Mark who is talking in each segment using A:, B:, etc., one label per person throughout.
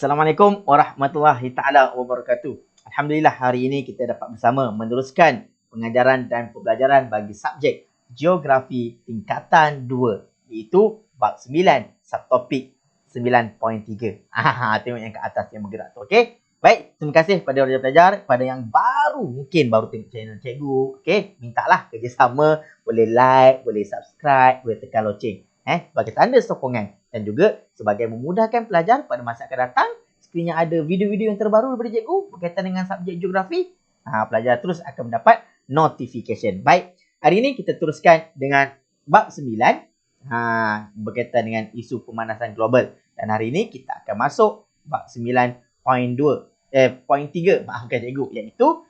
A: Assalamualaikum warahmatullahi taala wabarakatuh. Alhamdulillah hari ini kita dapat bersama meneruskan pengajaran dan pembelajaran bagi subjek Geografi tingkatan 2 iaitu bab 9 subtopik 9.3. Tengok yang ke atas yang bergerak tu, okey? Baik, terima kasih kepada pelajar-pelajar, pada yang baru mungkin baru tengok channel cikgu, okey? Mintalah kerjasama, boleh like, boleh subscribe, boleh tekan loceng sebagai tanda sokongan dan juga sebagai memudahkan pelajar pada masa akan datang sekiranya ada video-video yang terbaru daripada cikgu berkaitan dengan subjek geografi, pelajar terus akan mendapat notification. Baik, hari ini kita teruskan dengan bab 9 berkaitan dengan isu pemanasan global dan hari ini kita akan masuk bab 9.2 point 3 maafkan cikgu, iaitu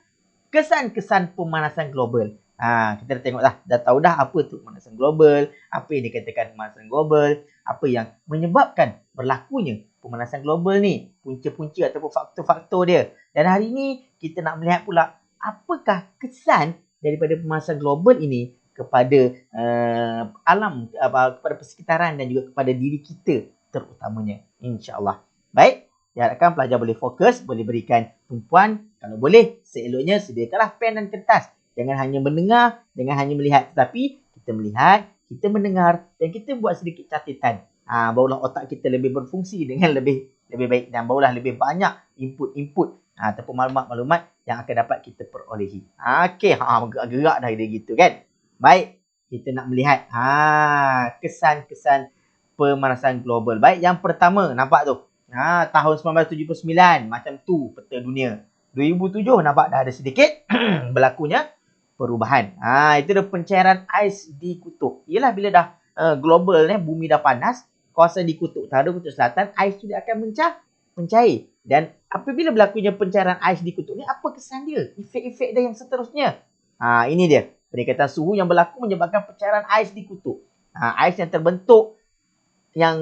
A: kesan-kesan pemanasan global. Kita dah tengok dah tahu dah apa tu pemanasan global, apa yang dikatakan pemanasan global, apa yang menyebabkan berlakunya pemanasan global ni, punca-punca ataupun faktor-faktor dia. Dan hari ini kita nak melihat pula apakah kesan daripada pemanasan global ini kepada alam, kepada persekitaran dan juga kepada diri kita terutamanya, insya-Allah. Baik, diharapkan pelajar boleh fokus, boleh berikan tumpuan. Kalau boleh, seeloknya sediakanlah pen dan kertas. Jangan hanya mendengar, jangan hanya melihat. Tetapi kita melihat, kita mendengar dan kita buat sedikit catatan. Barulah otak kita lebih berfungsi dengan lebih baik dan barulah lebih banyak input-input ataupun maklumat-maklumat yang akan dapat kita perolehi. Okey, gerak dah dia gitu kan. Baik, kita nak melihat kesan-kesan pemanasan global. Baik, yang pertama nampak tu. Tahun 1979 macam tu peta dunia. 2007 nampak dah ada sedikit berlakunya perubahan. Itu dah pencairan ais di kutub. Ialah bila dah global ni, bumi dah panas, kawasan di kutub utara, kutub selatan, ais tu dia akan mencair. Dan apabila berlakunya pencairan ais di kutub ni, apa kesan dia? Efek-efek dia yang seterusnya. Ini dia. Peningkatan suhu yang berlaku menyebabkan pencairan ais di kutub. Ais yang terbentuk yang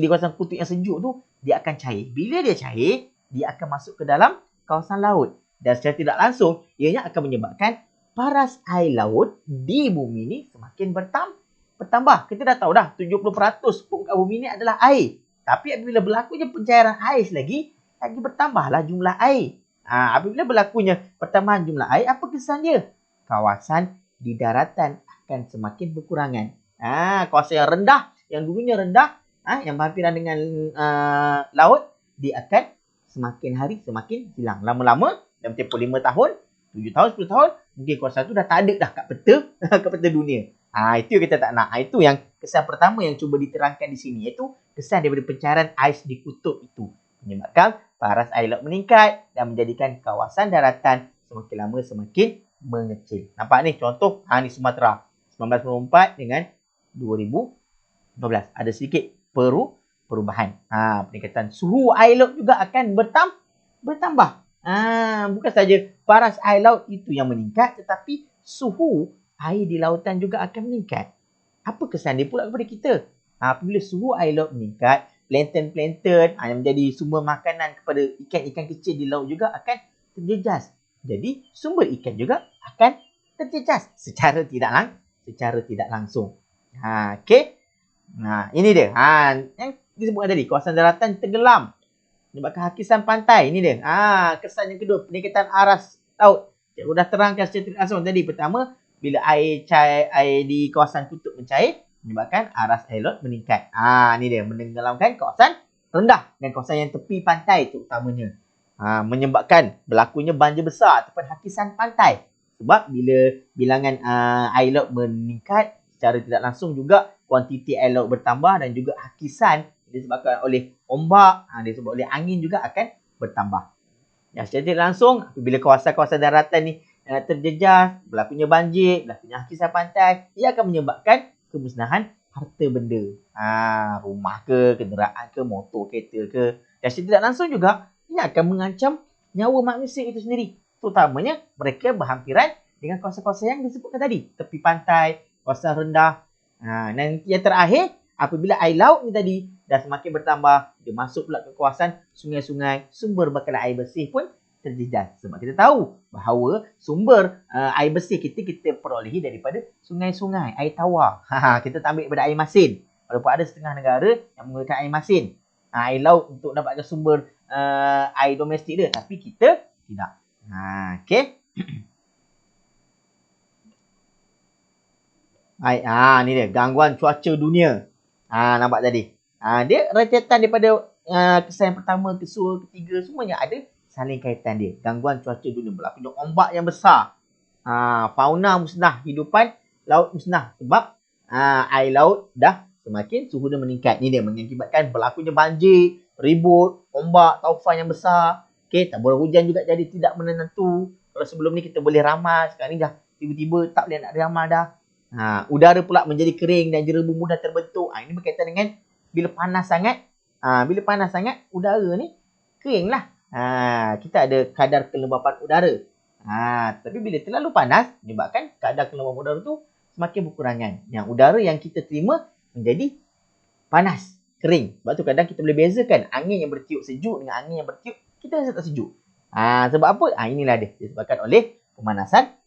A: di kawasan kutub yang sejuk tu, dia akan cair. Bila dia cair, dia akan masuk ke dalam kawasan laut. Dan secara tidak langsung, ianya akan menyebabkan paras air laut di bumi ni semakin bertambah. Kita dah tahu dah 70% permukaan bumi ni adalah air. Tapi apabila berlakunya pencairan ais lagi bertambahlah jumlah air. Apabila berlakunya pertambahan jumlah air, apa kesan dia? Kawasan di daratan akan semakin berkurangan. Kawasan yang rendah, yang dulunya rendah, yang berhampiran dengan laut, dia akan semakin hari semakin hilang. Lama-lama, dalam tempoh 5 tahun, 7 tahun, 10 tahun, mungkin kawasan tu dah tak ada dah kat peta dunia. Itu yang kita tak nak. Itu yang kesan pertama yang cuba diterangkan di sini, iaitu kesan daripada pencairan ais di kutub itu menyebabkan paras air laut meningkat dan menjadikan kawasan daratan semakin lama semakin mengecil. Nampak ni contoh, ni Sumatera 1994 dengan 2012 ada sedikit perubahan. Peningkatan suhu air laut juga akan bertambah. Bukan saja paras air laut itu yang meningkat, tetapi suhu air di lautan juga akan meningkat. Apa kesan dia pula kepada kita? Apabila suhu air laut meningkat, plankton yang menjadi sumber makanan kepada ikan-ikan kecil di laut juga akan terjejas. Jadi sumber ikan juga akan terjejas secara tidak langsung. Okey. Ini dia. Yang disebutkan tadi, kawasan daratan tenggelam menyebabkan hakisan pantai. Ini dia. Kesan yang kedua, peningkatan aras laut. Cikgu dah terangkan secara tidak langsung tadi. Pertama, bila air di kawasan kutub mencair, menyebabkan aras air laut meningkat. Ini dia, menenggelamkan kawasan rendah dan kawasan yang tepi pantai terutamanya. Menyebabkan berlakunya banjir besar ataupun hakisan pantai. Sebab bila bilangan air laut meningkat, secara tidak langsung juga kuantiti air laut bertambah dan juga hakisan disebabkan oleh ombak, disebabkan oleh angin juga akan bertambah. Dan secara tidak langsung, apabila kawasan-kawasan daratan ni terjejas, berlakunya banjir, berlakunya hakisan pantai, ia akan menyebabkan kemusnahan harta benda. Rumah ke, kenderaan ke, motor, kereta ke. Dan secara tidak langsung juga, ia akan mengancam nyawa manusia itu sendiri. Terutamanya mereka berhampiran dengan kawasan-kawasan yang disebutkan tadi. Tepi pantai, kawasan rendah. Dan yang terakhir, apabila air laut ni tadi dah semakin bertambah, dia masuk pula ke kawasan sungai-sungai, sumber bakalan air bersih pun terjejas. Sebab kita tahu bahawa sumber air bersih kita perolehi daripada sungai-sungai, air tawar. Kita tak ambil daripada air masin. Walaupun ada setengah negara yang menggunakan air masin. Air laut untuk dapatkan sumber air domestik dia. Tapi kita tidak. Okey. Baik, ni dia gangguan cuaca dunia. Nampak tadi. Dia rentetan daripada kesan yang pertama, kesua, ketiga, semuanya ada saling kaitan dia. Gangguan cuaca dunia, berlakunya ombak yang besar. Fauna musnah, hidupan laut musnah sebab air laut dah semakin suhu dia meningkat. Ni dia mengakibatkan berlakunya banjir, ribut, ombak, taufan yang besar. Okey, tak boleh hujan juga jadi tidak menentu. Kalau sebelum ni kita boleh ramal, sekarang ni dah tiba-tiba tak boleh nak ramal dah. Udara pula menjadi kering dan jerebu mudah terbentuk. Ini berkaitan dengan bila panas sangat. Bila panas sangat, udara ni kering lah. Kita ada kadar kelembapan udara. Tapi bila terlalu panas, menyebabkan kadar kelembapan udara tu semakin berkurangan. Yang udara yang kita terima menjadi panas, kering. Sebab tu kadang kita boleh bezakan angin yang bertiup sejuk dengan angin yang bertiup kita rasa tak sejuk. Sebab apa? Inilah dia disebabkan oleh pemanasan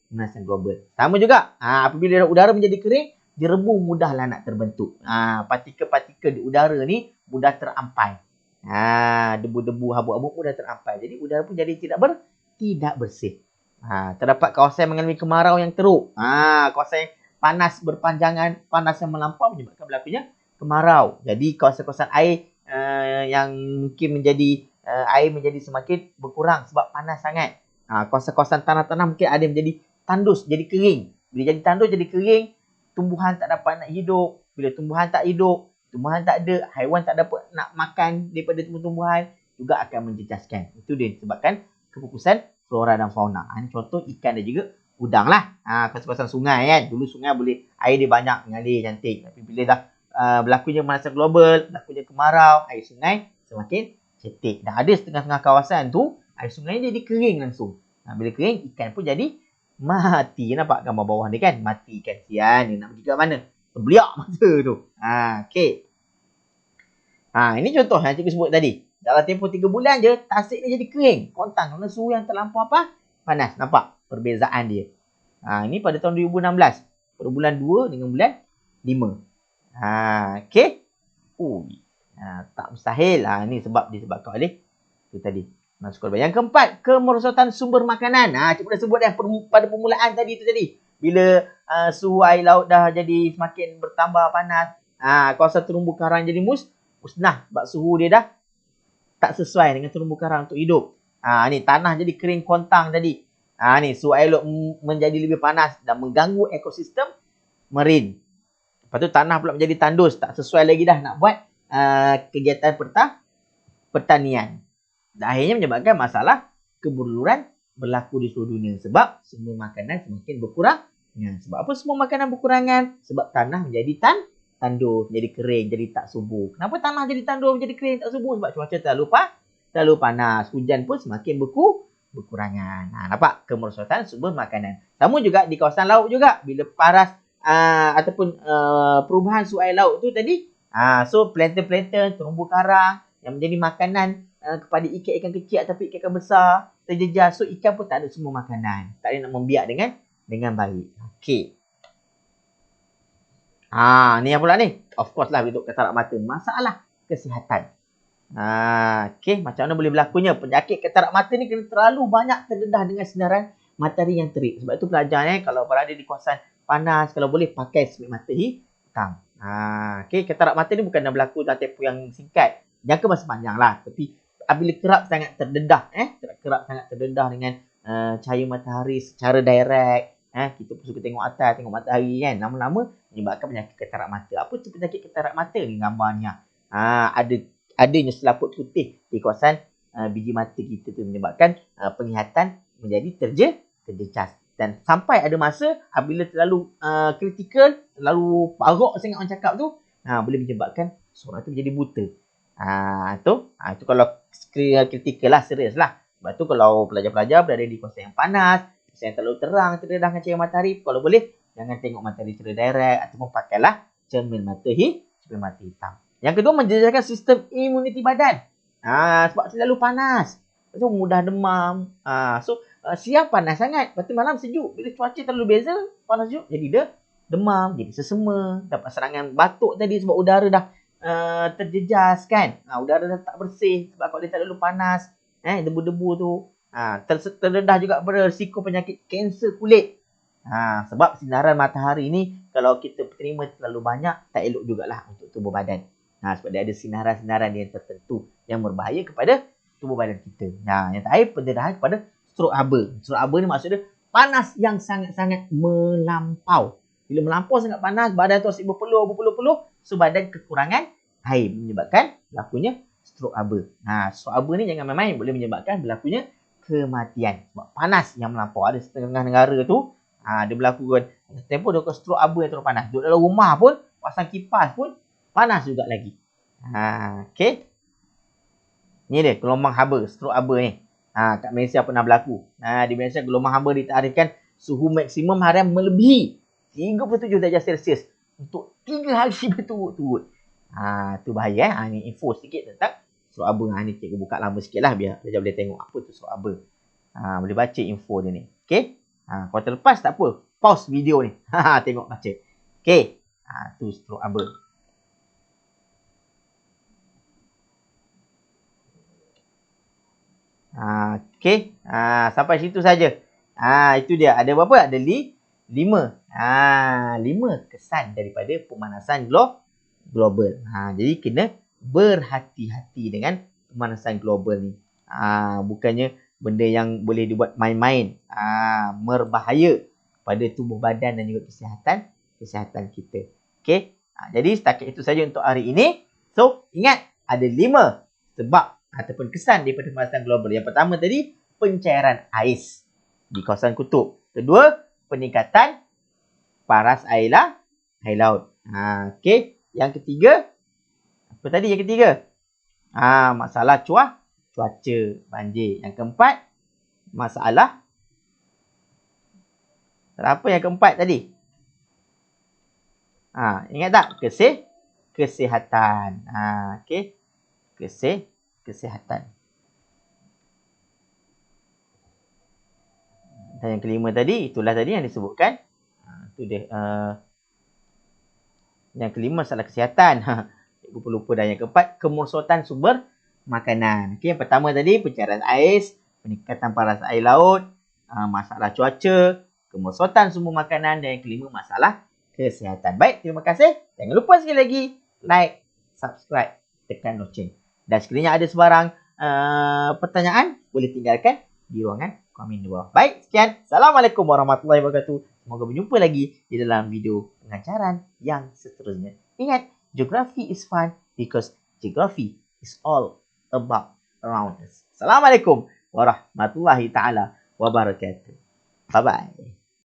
A: global. Sama juga, apabila udara menjadi kering, jerebu mudahlah nak terbentuk. Partikel-partikel di udara ni mudah terampai. Debu-debu, abu-abu mudah terampai. Jadi udara pun jadi tidak bersih. Terdapat kawasan mengalami kemarau yang teruk. Kawasan yang panas berpanjangan, panas yang melampau menyebabkan berlakunya kemarau. Jadi kawasan-kawasan air yang mungkin menjadi air menjadi semakin berkurang sebab panas sangat. Kawasan-kawasan tanah-tanah mungkin ada yang menjadi tandus, jadi kering. Bila jadi tandus, jadi kering, tumbuhan tak dapat nak hidup. Bila tumbuhan tak hidup, tumbuhan tak ada, haiwan tak dapat nak makan daripada tumbuhan, juga akan menjejaskan. Itu dia disebabkan kepupusan flora dan fauna. Ini contoh ikan dan juga udang lah. Kawasan-kawasan sungai kan. Dulu sungai boleh, air dia banyak, mengalir cantik. Tapi bila dah berlakunya pemanasan global, berlakunya kemarau, air sungai semakin cetek. Dan ada setengah-setengah kawasan tu, air sungai jadi kering langsung. Bila kering, ikan pun jadi mati. Nampak gambar bawah ni kan? Mati ikan. Sian, dia nak pergi ke mana? Terbeliak mata tu. Okey. Ini contoh yang cikgu sebut tadi. Dalam tempoh 3 bulan je, tasik ni jadi kering. Kontang kerana suhu yang terlampau apa? Panas. Nampak perbezaan dia. Ini pada tahun 2016. Pada bulan 2 dengan bulan 5. Okey. Tak mustahil. Ini sebab disebabkan oleh itu tadi. Yang keempat, kemerosotan sumber makanan. Cikgu dah sebut dah pada permulaan tadi tu tadi. Bila suhu air laut dah jadi semakin bertambah panas, kawasan terumbu karang jadi musnah sebab suhu dia dah tak sesuai dengan terumbu karang untuk hidup. Ni tanah jadi kering kontang tadi. Ni suhu air laut menjadi lebih panas dan mengganggu ekosistem marine. Lepas tu tanah pula menjadi tandus, tak sesuai lagi dah nak buat kegiatan pertanian. Dan akhirnya menyebabkan masalah keberluran berlaku di seluruh dunia. Sebab semua makanan semakin berkurang. Sebab apa semua makanan berkurangan? Sebab tanah menjadi tandus, menjadi kering, jadi tak subur. Kenapa tanah jadi tandus, menjadi kering, tak subur? Sebab cuaca terlalu panas. Hujan pun semakin berkurangan. Nampak kemerosotan sumber makanan. Sama juga di kawasan laut juga. Bila paras ataupun perubahan suhu air laut tu tadi, so plankton-plankton, terumbu karang yang menjadi makanan kepada ikan-ikan kecil ataupun ikan besar terjejas. So ikan pun tak ada semua makanan. Tak ada nak membiak dengan baik. Okey. Ni yang pula ni. Of course lah untuk katarak mata. Masalah kesihatan. Okey. Macam mana boleh berlakunya? Penyakit katarak mata ni kena terlalu banyak terdedah dengan sinaran matahari yang terik. Sebab itu pelajar kalau berada di kawasan panas, kalau boleh pakai serbuk mata hitam. Okey. Katarak mata ni bukan berlaku dalam tempoh yang singkat. Jangka masa panjang lah. Tapi apabila kerap sangat terdedah, dengan cahaya matahari secara direct, kita pun suka tengok atas, tengok matahari kan, lama-lama menyebabkan penyakit katarak mata. Apa tu penyakit katarak mata ni gambarnya? Adanya selaput putih di kawasan biji mata kita tu menyebabkan penglihatan menjadi terjejas. Dan sampai ada masa apabila terlalu kritikal, terlalu parok sangat orang cakap tu, boleh menyebabkan seorang tu menjadi buta. Itu kalau kritikal lah, serius lah. Sebab tu kalau pelajar-pelajar berada di kawasan yang panas, kawasan yang terlalu terang, terdedah dengan cahaya matahari, kalau boleh jangan tengok matahari secara direct ataupun pakailah cermin mata hitam. Yang kedua, menjejaskan sistem imuniti badan. Sebab terlalu panas, so mudah demam. Siang panas sangat, lepas tu malam sejuk. Bila cuaca terlalu beza, panas sejuk, jadi dia demam, jadi sesama, dapat serangan batuk tadi sebab udara dah terjejas kan. Udara dah tak bersih sebab kalau dia terlalu panas, debu-debu tu. Terdedah juga berisiko penyakit kanser kulit. Sebab sinaran matahari ni kalau kita terima terlalu banyak, tak elok jugalah untuk tubuh badan. Sebab dia ada sinaran-sinaran yang tertentu yang berbahaya kepada tubuh badan kita. Yang terakhir, pendedahan kepada strok haba. Strok haba ni maksudnya panas yang sangat-sangat melampau. Bila melampau sangat panas, badan tu asyik berpeluh. So, badan kekurangan air menyebabkan berlakunya strok haba. Strok haba ni jangan main-main, boleh menyebabkan berlakunya kematian. Sebab panas yang melampau. Ada setengah negara tu, dia berlaku kan. Tempoh dia strok haba yang terlalu panas. Duduk dalam rumah pun, pasang kipas pun, panas juga lagi. Okay. Ni dia, gelombang haba, strok haba ni. Kat Malaysia pernah berlaku. Di Malaysia, gelombang haba ditarifkan suhu maksimum harian melebihi 37 darjah Celsius untuk 3 hari berturut-turut. Tu bahaya. Ni info sikit tentang strok haba. Ni cikgu buka lama sikit lah biar pelajar boleh tengok apa tu strok haba. Boleh baca info dia ni. Okay. Kalau terlepas tak apa. Pause video ni. Tengok baca. Okay. Tu strok haba. Okay. Sampai situ saja. Itu dia. Ada berapa? Ada 5. 5 kesan daripada pemanasan global. Jadi kena berhati-hati dengan pemanasan global ni. Bukannya benda yang boleh dibuat main-main. Berbahaya pada tubuh badan dan juga kesihatan kita. Okay. Jadi setakat itu saja untuk hari ini. So, ingat ada 5 sebab ataupun kesan daripada pemanasan global. Yang pertama tadi, pencairan ais di kawasan kutub. Kedua, peningkatan paras air laut. Okay. Yang ketiga, apa tadi yang ketiga? Masalah cuaca, banjir. Yang keempat, masalah apa yang keempat tadi? Ingat tak? Kesihatan. Okay. Kesihatan. Dan yang kelima tadi, itulah tadi yang disebutkan. Itu dia. Yang kelima, masalah kesihatan. Cikgu lupa dah. Yang keempat, kemerosotan sumber makanan. Okay, yang pertama tadi, pencairan ais, peningkatan paras air laut, masalah cuaca, kemerosotan sumber makanan, dan yang kelima, masalah kesihatan. Baik, terima kasih. Jangan lupa sekali lagi, like, subscribe, tekan loceng. Dan sekiranya ada sebarang pertanyaan, boleh tinggalkan di ruangan komen di bawah. Baik, sekian. Assalamualaikum warahmatullahi wabarakatuh. Semoga berjumpa lagi di dalam video pengajaran yang seterusnya. Ingat, geography is fun because geography is all about around us. Assalamualaikum warahmatullahi taala wabarakatuh. Bye-bye.